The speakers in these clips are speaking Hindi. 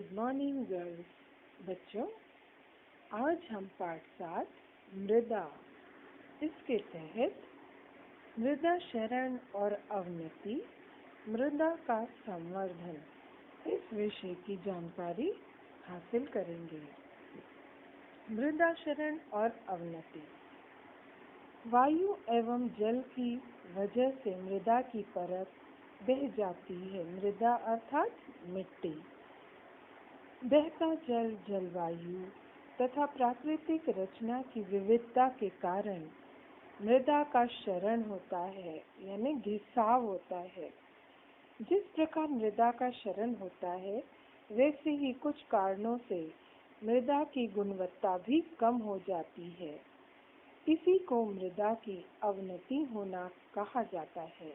Good morning girls. बच्चों, आज हम पाठ 7 मृदा, इसके तहत मृदा क्षरण और अवनति, मृदा का संवर्धन, इस विषय की जानकारी हासिल करेंगे। मृदा क्षरण और अवनति। वायु एवं जल की वजह से मृदा की परत बह जाती है। मृदा अर्थात मिट्टी। बहता जल जलवायु तथा प्राकृतिक रचना की विविधता के कारण मृदा का क्षरण होता है, यानी घिसाव होता है। जिस प्रकार मृदा का क्षरण होता है, वैसे ही कुछ कारणों से मृदा की गुणवत्ता भी कम हो जाती है। इसी को मृदा की अवनति होना कहा जाता है।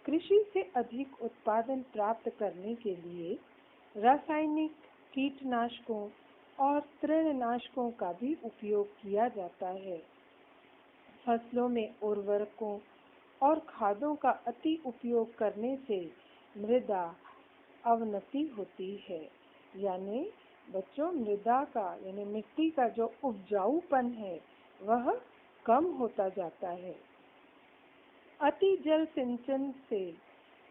कृषि से अधिक उत्पादन प्राप्त करने के लिए रासायनिक कीटनाशकों और तृणनाशकों का भी उपयोग किया जाता है। फसलों में उर्वरकों और खादों का अति उपयोग करने से मृदा अवनति होती है। यानी बच्चों, मृदा का यानी मिट्टी का जो उपजाऊपन है वह कम होता जाता है। अति जल सिंचन से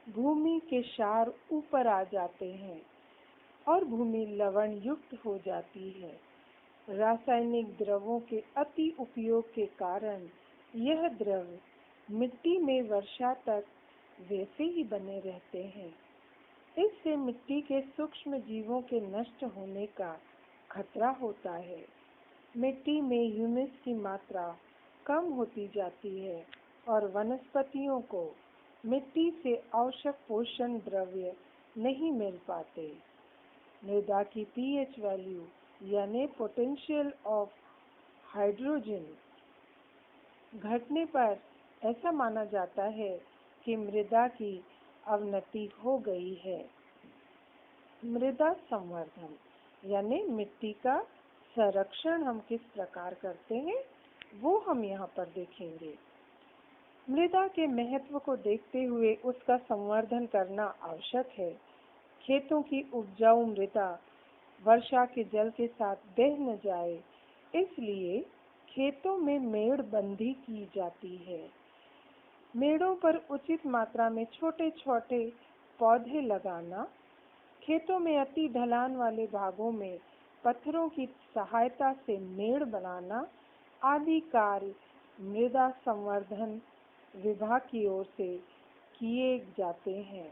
भूमि के क्षार ऊपर आ जाते हैं और भूमि लवण युक्त हो जाती है। रासायनिक द्रवों के अति उपयोग के कारण यह द्रव मिट्टी में वर्षा तक वैसे ही बने रहते हैं। इससे मिट्टी के सूक्ष्म जीवों के नष्ट होने का खतरा होता है। मिट्टी में ह्यूमस की मात्रा कम होती जाती है और वनस्पतियों को मिट्टी से आवश्यक पोषण द्रव्य नहीं मिल पाते। मृदा की पीएच वैल्यू यानी पोटेंशियल ऑफ हाइड्रोजन घटने पर ऐसा माना जाता है कि मृदा की अवनति हो गई है। मृदा संवर्धन यानी मिट्टी का संरक्षण हम किस प्रकार करते हैं वो हम यहाँ पर देखेंगे। मृदा के महत्व को देखते हुए उसका संवर्धन करना आवश्यक है। खेतों की उपजाऊ मृदा वर्षा के जल के साथ बह न जाए, इसलिए खेतों में मेड़बंदी की जाती है। मेड़ों पर उचित मात्रा में छोटे छोटे पौधे लगाना, खेतों में अति ढलान वाले भागों में पत्थरों की सहायता से मेड़ बनाना आदि कार्य मृदा संवर्धन विभाग की ओर से किए जाते हैं।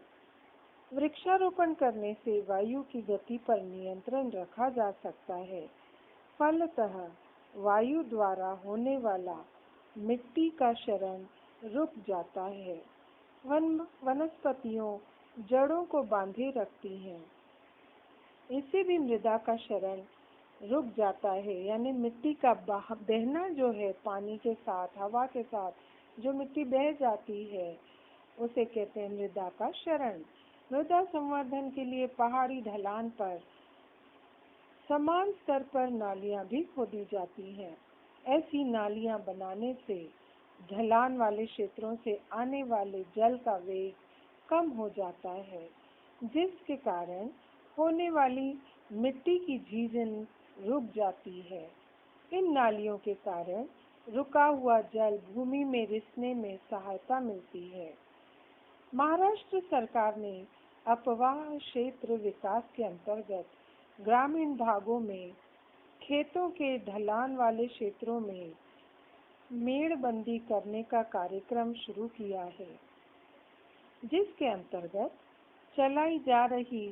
वृक्षारोपण करने से वायु की गति पर नियंत्रण रखा जा सकता है। फलतः वायु द्वारा होने वाला मिट्टी का क्षरण रुक जाता है। वनस्पतियों जड़ों को बांधे रखती हैं। इससे भी मृदा का क्षरण रुक जाता है। यानी मिट्टी का बहना जो है, पानी के साथ, हवा के साथ जो मिट्टी बह जाती है उसे कहते हैं मृदा का क्षरण। मृदा संवर्धन के लिए पहाड़ी ढलान पर समान स्तर पर नालियां भी खोदी जाती हैं। ऐसी नालियां बनाने से ढलान वाले क्षेत्रों से आने वाले जल का वेग कम हो जाता है, जिसके कारण होने वाली मिट्टी की झीजन रुक जाती है। इन नालियों के कारण रुका हुआ जल भूमि में रिसने में सहायता मिलती है। महाराष्ट्र सरकार ने अपवाह क्षेत्र विकास के अंतर्गत ग्रामीण भागों में खेतों के ढलान वाले क्षेत्रों में मेड़बंदी करने का कार्यक्रम शुरू किया है, जिसके अंतर्गत चलाई जा रही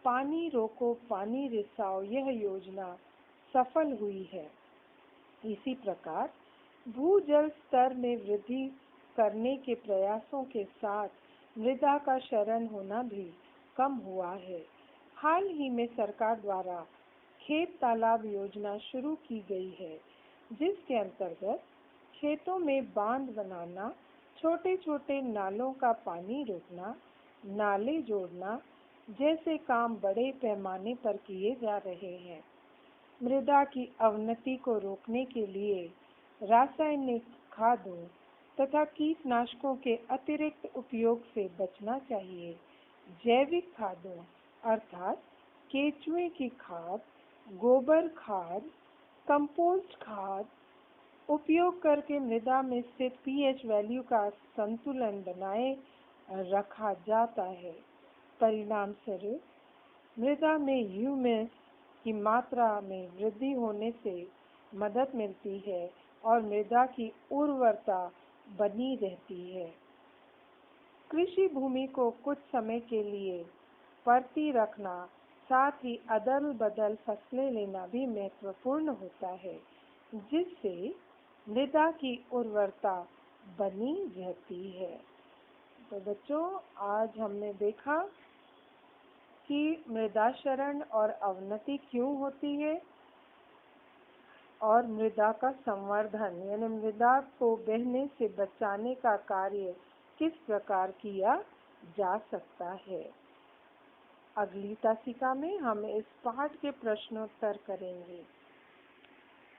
पानी रोको पानी रिसाव यह योजना सफल हुई है। इसी प्रकार भूजल स्तर में वृद्धि करने के प्रयासों के साथ मृदा का क्षरण होना भी कम हुआ है। हाल ही में सरकार द्वारा खेत तालाब योजना शुरू की गई है, जिसके अंतर्गत खेतों में बांध बनाना, छोटे छोटे नालों का पानी रोकना, नाले जोड़ना जैसे काम बड़े पैमाने पर किए जा रहे हैं। मृदा की अवनति को रोकने के लिए रासायनिक खादों तथा कीटनाशकों के अतिरिक्त उपयोग से बचना चाहिए। जैविक खादों अर्थात केचुए की खाद, गोबर खाद, कंपोस्ट खाद उपयोग करके मृदा में स्थित पीएच वैल्यू का संतुलन बनाए रखा जाता है। परिणाम स्वरूप मृदा में ह्यूमस की मात्रा में वृद्धि होने से मदद मिलती है और मृदा की उर्वरता बनी रहती है। कृषि भूमि को कुछ समय के लिए परती रखना, साथ ही अदल बदल फसलें लेना भी महत्वपूर्ण होता है, जिससे मृदा की उर्वरता बनी रहती है। तो बच्चों, आज हमने देखा कि मृदा क्षरण और अवनति क्यों होती है और मृदा का संवर्धन यानी मृदा को बहने से बचाने का कार्य किस प्रकार किया जा सकता है। अगली तासिका में हम इस पाठ के प्रश्नोत्तर करेंगे।